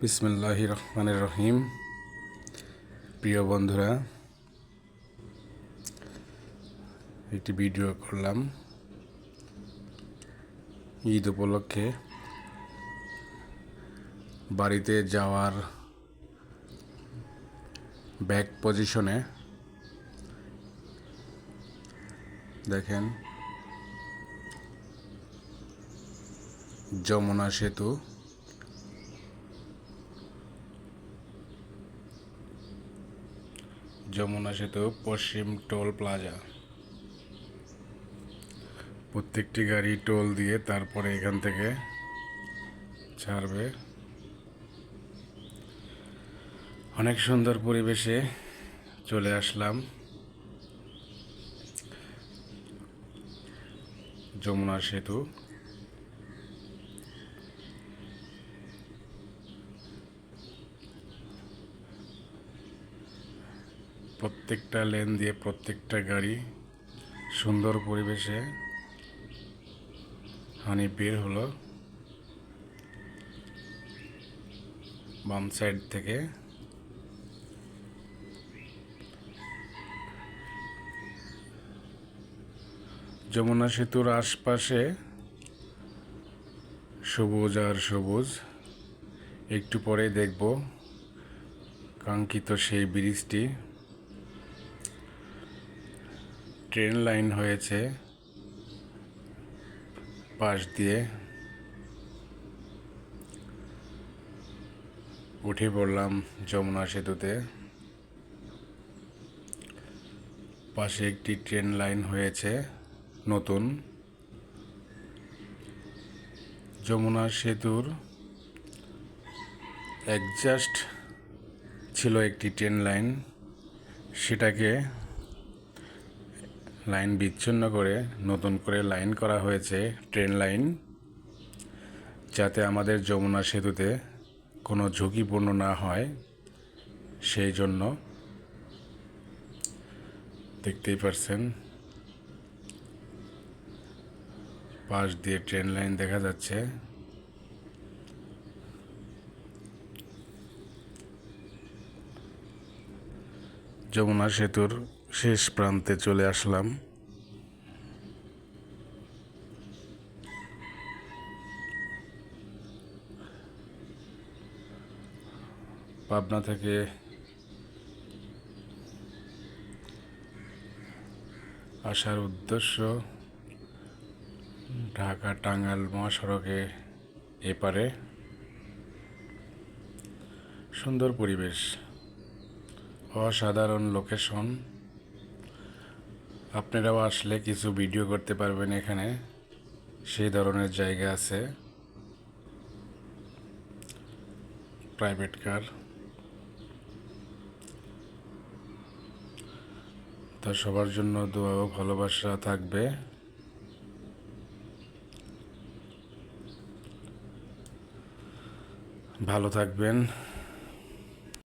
বিসমিল্লাহির রহমানির রহিম। প্রিয় বন্ধুরা, একটি ভিডিও করলাম ঈদ উপলক্ষে। বাড়িতে যাওয়ার ব্যাক পজিশনে দেখেন যমুনা সেতু। যমুনা সেতু পশ্চিম টোল প্লাজা। প্রত্যেকটি গাড়ি টোল দিয়ে তারপরে এখান থেকে ছাড়বে। অনেক সুন্দর পরিবেশে চলে আসলাম। যমুনা সেতু প্রত্যেকটা লেন দিয়ে প্রত্যেকটা গাড়ি সুন্দর পরিবেশে বের হলো বাম সাইড থেকে। যমুনা সেতুর আশপাশে সবুজ আর সবুজ। একটু পরে দেখব কাঙ্ক্ষিত সেই ব্রিজটি। ট্রেন লাইন হয়েছে পাশ দিয়ে। উঠে পড়লাম যমুনা সেতুতে। পাশে একটি ট্রেন লাইন হয়েছে নতুন। যমুনা সেতুর একজাস্ট ছিল একটি ট্রেন লাইন, সেটাকে লাইন বিচ্ছিন্ন করে নতুন করে লাইন করা হয়েছে ট্রেন লাইন, যাতে আমাদের যমুনা সেতুতে কোনো ঝুঁকিপূর্ণ না হয়। সেই জন্য দেখতেই পারছেন পাশ দিয়ে ট্রেন লাইন দেখা যাচ্ছে। যমুনা সেতুর শেষ প্রান্তে চলে আসলাম। পাবনা থেকে আসার উদ্দেশ্য ঢাকা টাঙ্গাইল মহাসড়কে এপারে। সুন্দর পরিবেশ, অসাধারণ লোকেশন। আপনারাও আসলে কিছু ভিডিও করতে পারবেন এখানে, সেই ধরনের জায়গা আছে। Private car. তা সবার জন্য দোয়া ও ভালোবাসা থাকবে। ভালো থাকবেন।